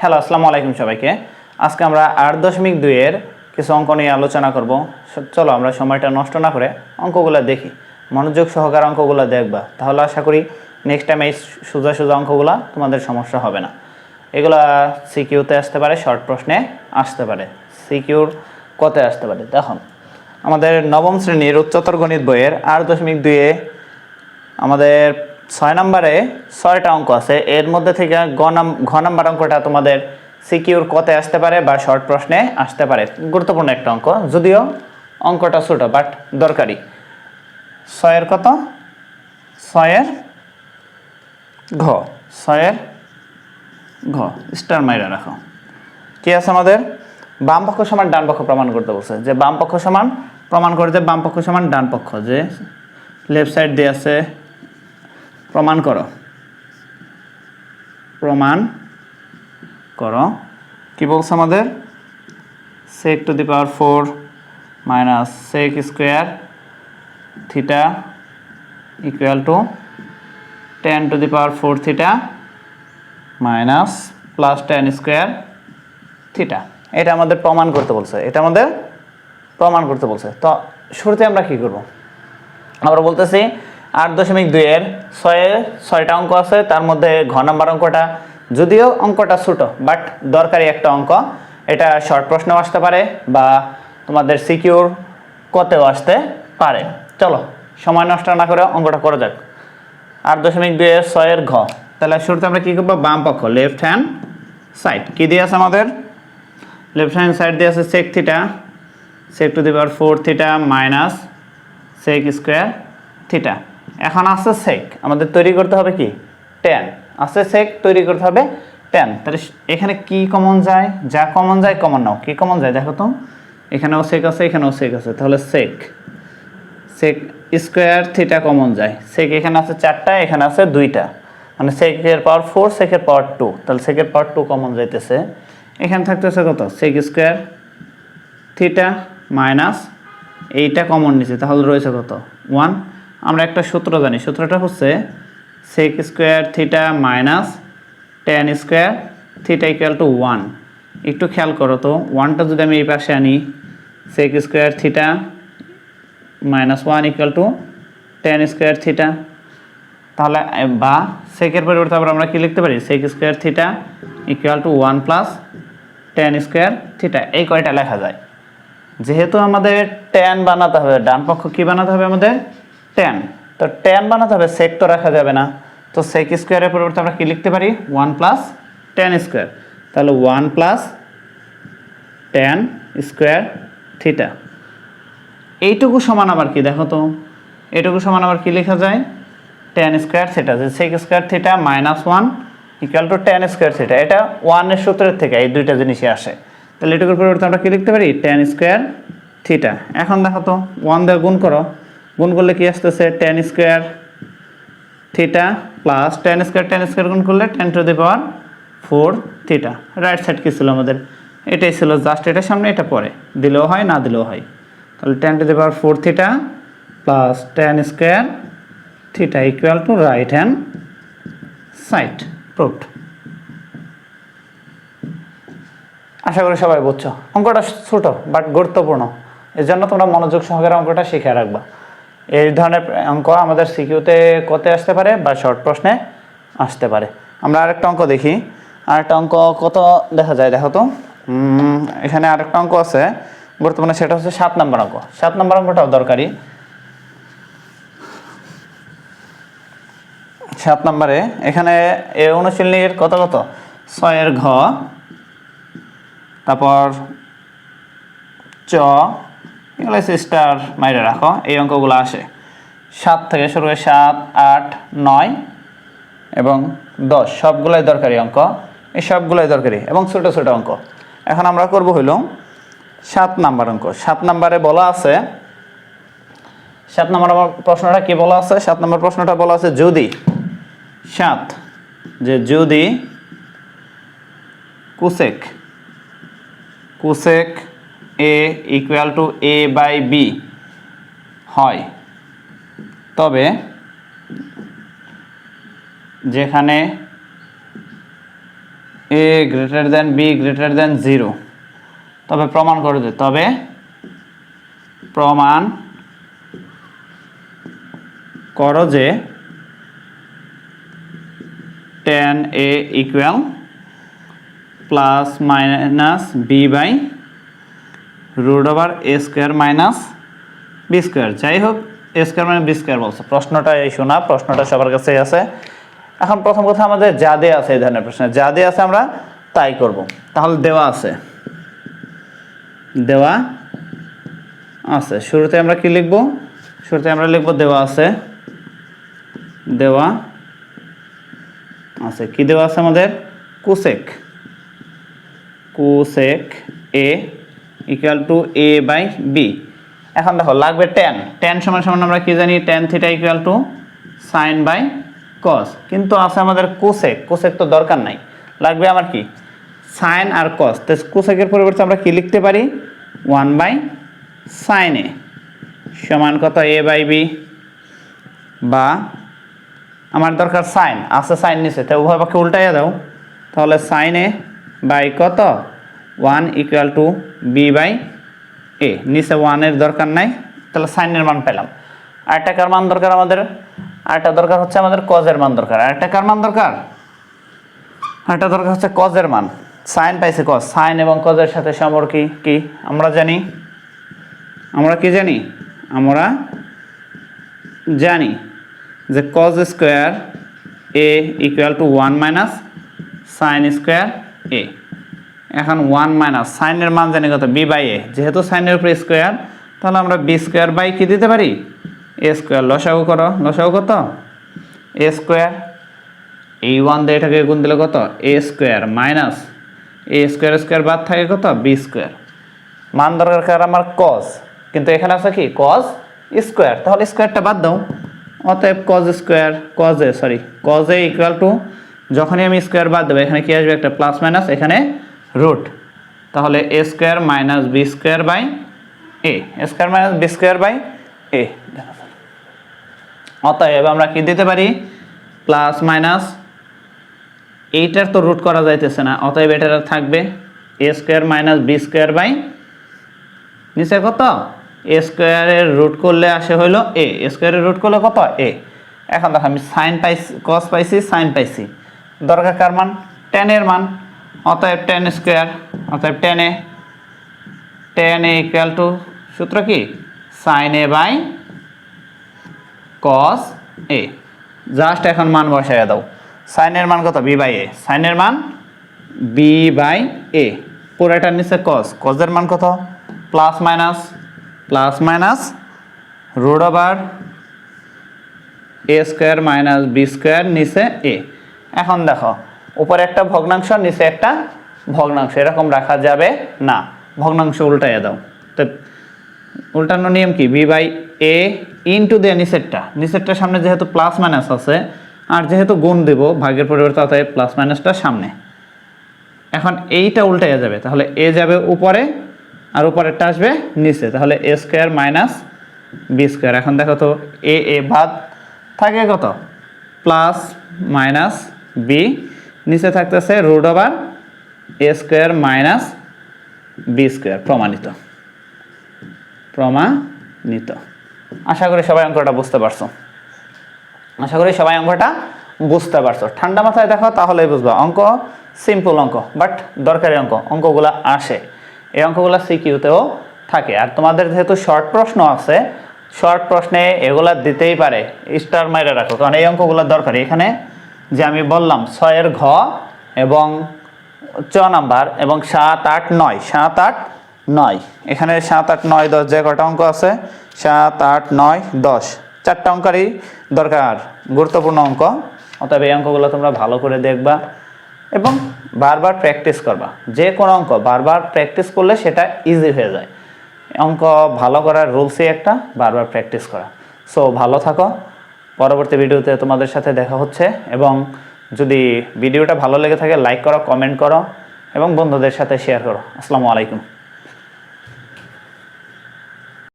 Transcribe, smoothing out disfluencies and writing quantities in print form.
Hello, আসসালামু আলাইকুম সবাইকে। আজকে আমরা 8.2 এর কিছু অঙ্ক নিয়ে আলোচনা করব। চলো আমরা সময়টা নষ্ট না করে অঙ্কগুলো দেখি, মনোযোগ সহকারে অঙ্কগুলো দেখবা, তাহলে আশা করি নেক্সট টাইম এই সোজা সোজা অঙ্কগুলো তোমাদের সমস্যা হবে না। এগুলা সিকিউতে আসতে পারে, শর্ট প্রশ্নে আসতে পারে, সিকিউর কতে আসতে পারে। দেখো, আমাদের নবম শ্রেণীর উচ্চতর গণিত বইয়ের 8.2 এ আমাদের 6 নম্বরে 6টা অঙ্ক আছে। এর মধ্যে থেকে ঘ নাম্বার অঙ্কটা তোমাদের সিকিউর কতে আসতে পারে বা শর্ট প্রশ্নে আসতে পারে। গুরুত্বপূর্ণ একটা অঙ্ক, যদিও অঙ্কটা ছোট বাট দরকারি। 6 কত? 6 ঘ, 6 ঘ স্টার মাইরা রাখো। কি আছে আমাদের? বাম পক্ষ সমান ডান পক্ষ প্রমাণ করতে বলছে। যে বাম পক্ষ সমান প্রমাণ করে, যে বাম পক্ষ সমান ডান পক্ষ, যে লেফট সাইড দিয়ে আছে প্রমাণ করো। প্রমাণ করো কি বলছে আমাদের? sec two the power 4 minus sec square theta equal two tan to the power 4 theta minus plus tan square theta. এটা আমাদের প্রমাণ করতে বলছে, এটা আমাদের প্রমাণ করতে বলছে। তো শুরুতে আমরা কি করব? আমরা বলতেছি 8.2 এর 6টা অঙ্ক আছে, তার মধ্যে ঘ নাম্বার অঙ্কটা, যদিও অঙ্কটা ছোট বাট দরকারি একটা অঙ্ক। এটা শর্ট প্রশ্নেও আসতে পারে বা তোমাদের সিকিউর কতেও আসতে পারে। চলো সময় নষ্ট না করে অঙ্কটা করা যাক। 8.2 এর 6 ঘ। তাহলে শুরুতে আমরা কি করবো? বাম পক্ষ, লেফট হ্যান্ড সাইড কি দিয়ে আছে আমাদের? লেফট হ্যান্ড সাইড দিয়ে আছে sec theta, sec two the power 4 theta minus sec square theta. এখন আছে sec, আমাদের তৈরি করতে হবে কি? tan। আছে sec, তৈরি করতে হবে tan। তাহলে এখানে কি কমন যায়? যা কমন যায় কমন নাও। কি কমন যায় দেখো তো? এখানেও sec আছে, এখানেও sec আছে, তাহলে sec স্কোয়ার থিটা কমন যায়। sec এখানে আছে 4টা, এখানে আছে 2টা, মানে sec এর পাওয়ার 4, sec এর পাওয়ার 2, তাহলে sec এর পাওয়ার 2 কমন যাইতেছে। এখানে থাকতেছে কত? sec স্কোয়ার থিটা মাইনাস এইটা কমন নিছে, তাহলে রয়েছে কত? 1। আমরা একটা সূত্র জানি, সূত্রটা হচ্ছে sec square theta minus tan square theta equal to 1। একটু খেয়াল করো তো, 1টা যদি আমি এই পাশে আনি, sec square theta minus 1 equal to tan square theta, তাহলে বা সেকের পরিবর্তে আবার আমরা কি লিখতে পারি? sec square theta equal to 1 plus tan square theta. এই কয়টা লেখা যায়। যেহেতু আমাদের tan বানাতে হবে, ডান পক্ষ কি বানাতে হবে আমাদের? tan। তো tan বানাতে হবে, sec তো রাখা যাবে না, তো sec স্কোয়ারের পরিবর্তে আমরা কি লিখতে পারি? 1 প্লাস tan স্কোয়ার। তাহলে 1 প্লাস tan স্কোয়ার থিটা। এইটুকু সমান আবার কি দেখো তো? এইটুকু সমান আবার কি লেখা যায়? tan স্কোয়ার থিটা, যে sec square theta minus 1 equal to tan square theta. এটা 1 এর সূত্রের থেকে এই দুইটা জিনিসই আসে। তাহলে এটুকুর পরিবর্তে আমরা কি লিখতে পারি? tan square theta. এখন দেখো তো, 1 দিয়ে গুণ করো, গুণ করলে কি আসতেছে? tan square theta plus tan square গুণ করলে tan to the power 4 theta. Right side কি ছিল আমাদের? এটাই ছিল, জাস্ট এটা সামনে এটা পরে, দিলেও হয় না দিলেও হয়। তাহলে tan to the power 4 theta plus tan square theta equal to right hand side. Proved. আশা করি সবাই বুঝছো। অঙ্কটা ছোট বাট গুরুত্বপূর্ণ, এর জন্য তোমরা মনোযোগ সহকারে অঙ্কটা শিখে রাখবা। এই ধরনের অঙ্ক আমাদের সিকিউতে কতে আসতে পারে বা শর্ট প্রশ্নে আসতে পারে। আমরা আরেকটা অঙ্ক দেখি। আরেকটা অঙ্ক কত দেখা যায় দেখো তো। এখানে আরেকটা অঙ্ক আছে গুরুত্বপূর্ণ, সেটা হচ্ছে 7 নম্বর অঙ্ক। 7 নম্বর অঙ্কটাও দরকারি। 7 নম্বরে এখানে এ অনুশীলনীর কত 6 ঘ, তারপর চ, এগুলো স্টার মাইরে রাখো। এই অঙ্কগুলো আসে 7 থেকে শুরু হয়ে 7, 8, 9 এবং 10, সবগুলাই দরকারি অঙ্ক। এই সবগুলাই দরকারি এবং ছোট ছোট অঙ্ক। এখন আমরা করব হইল 7 নাম্বার অঙ্ক। 7 নাম্বারে বলা আছে, 7 নম্বর প্রশ্নটা কি বলা আছে? 7 নম্বর প্রশ্নটা বলা আছে যদি 7, যে যদি cosec A equal to a by b হয়, তবে যেখানে A greater than B greater than 0, তবে প্রমাণ করে দে, তবে প্রমাণ করো যে tan a equal plus minus B by root over A square minus B square. যাই হোক, এ স্কোয়ার মানে বি স্কোয়ার বলছে। প্রশ্নটা এই শোনা, প্রশ্নটা সবার কাছেই আছে। এখন প্রথম কথা আমাদের যা দেওয়া আছে এই ধরনের প্রশ্ন, যা দেওয়া আছে আমরা তাই করব। তাহলে দেওয়া আছে, দেওয়া আছে, শুরুতে আমরা কি লিখব? শুরুতে আমরা লিখব দেওয়া আছে, দেওয়া আছে। কি দেওয়া আছে আমাদের? Cosec, cosec A equal to A by B. এখন দেখো লাগবে ট্যান, ট্যান সমান সমান আমরা কি জানি? Tan theta equal to sine by cos. কিন্তু আছে আমাদের কোসেক, কোসেক তো দরকার নাই, লাগবে আমার কি? সাইন আর কস। তো কোসেকের পরিবর্তে আমরা কি লিখতে পারি? 1 বাই সাইন এ সমান কত? এ বাই বি। বা আমার দরকার সাইন, আছে সাইন নিচে, তাই উভয় পক্ষে উল্টাইয়া দাও, তাহলে সাইন এ বাই কত? 1 ইকুয়াল টু বি বাই এ। নিচে 1 এর দরকার নাই, তাহলে সাইনের মান পেলাম। আরেকটা কার মান দরকার আমাদের? আরেকটা দরকার হচ্ছে আমাদের কজের মান দরকার। আরেকটা কার মান দরকার? আরেকটা দরকার হচ্ছে কজের মান। সাইন পাইছে কজ, সাইন এবং কজের সাথে সম্পর্ক কি আমরা জানি? আমরা কি জানি? আমরা জানি যে cos square A equal to 1 minus sine square A. এখন 1 মাইনাস সাইনের মান জানি কত? B by A. যেহেতু সাইনের উপরে স্কোয়ার, তাহলে আমরা বি স্কোয়ার বাই কি দিতে পারি? A square. লসাগু করো, লসাগু কত? A square. এই 1 দিয়ে এটাকে গুণ দিলে কত? A square minus a square, square বাদ থাকে কত? B square. মান দরকার আমার কজ, কিন্তু এখানে আছে কি? Cos square. তাহলে স্কোয়ারটা বাদ দাও, অতএব কজ স্কোয়ার, কজে সরি কজে ইকুয়াল টু, যখনই আমি স্কোয়ার বাদ দেবো এখানে কি আসবে? একটা প্লাস মাইনাস, এখানে রুট। তাহলে A square minus B square by A, square minus B square by A. অতএব আমরা কি দিতে পারি? প্লাস মাইনাস, এইটার তো রুট করা যাইতেছে না, অতএব এটার থাকবে A square minus B square by নিচে কত? এ স্কোয়ারের রুট করলে আসে হইলো এ, স্কোয়ারের রুট করলে কত? এ। এখন দেখো আমি সাইন পাইছি, কস পাইছি, সাইন পাইছি, দরকার কার মান? টেনের মান। অতএব টেন স্কোয়ার, অতএব টেন এ ইকুয়াল টু সূত্র কি? Sine a by cos a. Just এখন মান বসাইয়া দাও। সাইনের মান কত? B by a. সাইনের মান বি বাই এ, পুরোটার নিচে কস, কজের মান কত? Plus minus, plus minus root over A square minus B square নিচে এ। এখন দেখো উপরে একটা ভগ্নাংশ, নিচে একটা ভগ্নাংশ, এরকম রাখা যাবে না, ভগ্নাংশ উল্টাইয়া দাও। তো উল্টানো নিয়ম কি? বি বাই এ ইন্টু দিয়ে নিচেরটা সামনে যেহেতু প্লাস মাইনাস আছে, আর যেহেতু গুণ দেব ভাগের পরিবর্তে, অতএব প্লাস মাইনাসটা সামনে। এখন এইটা উল্টাইয়া যাবে, তাহলে এ যাবে উপরে আর উপরেরটা আসবে নিচে, তাহলে A square minus B square. এখন দেখো তো এ এ বাদ থাকে কত? প্লাস মাইনাস বি, নিচে থাকতেছে root over A square minus B square. প্রমাণিত, প্রমাণিত। আশা করি সবাই অঙ্কটা বুঝতে পারছো, আশা করি সবাই অঙ্কটা বুঝতে পারছো। ঠান্ডা মাথায় দেখো তাহলেই বুঝবা। অঙ্ক সিম্পল অঙ্ক, বাট দরকারি অঙ্ক, অঙ্কগুলো আসে, এই অঙ্কগুলো সিকিউতেও থাকে। আর তোমাদের যেহেতু শর্ট প্রশ্ন আছে, শর্ট প্রশ্নে এগুলা দিতেই পারে, স্টার মাইরে রাখো, কারণ এই অঙ্কগুলো দরকারি। এখানে যে আমি বললাম 6 ঘ এবং চ নাম্বার এবং 7, 8, 9, 7, 8, 9, এখানে 7, 8, 9, 10 যে কটা অঙ্ক আছে, 7, 8, 9, 10, 4টা অঙ্কারই দরকার, গুরুত্বপূর্ণ অঙ্ক। অতএব এই অঙ্কগুলো তোমরা ভালো করে দেখবা এবং বারবার প্র্যাকটিস করবা। যে কোনো অঙ্ক বারবার প্র্যাকটিস করলে সেটা ইজি হয়ে যায়। অঙ্ক ভালো করার রুলসই একটা, বারবার প্র্যাকটিস করা। সো ভালো থাকো, পরবর্তী ভিডিওতে তোমাদের সাথে দেখা হচ্ছে। এবং যদি ভিডিওটা ভালো লেগে থাকে লাইক করো, কমেন্ট করো এবং বন্ধুদের সাথে শেয়ার করো। আসসালামু আলাইকুম।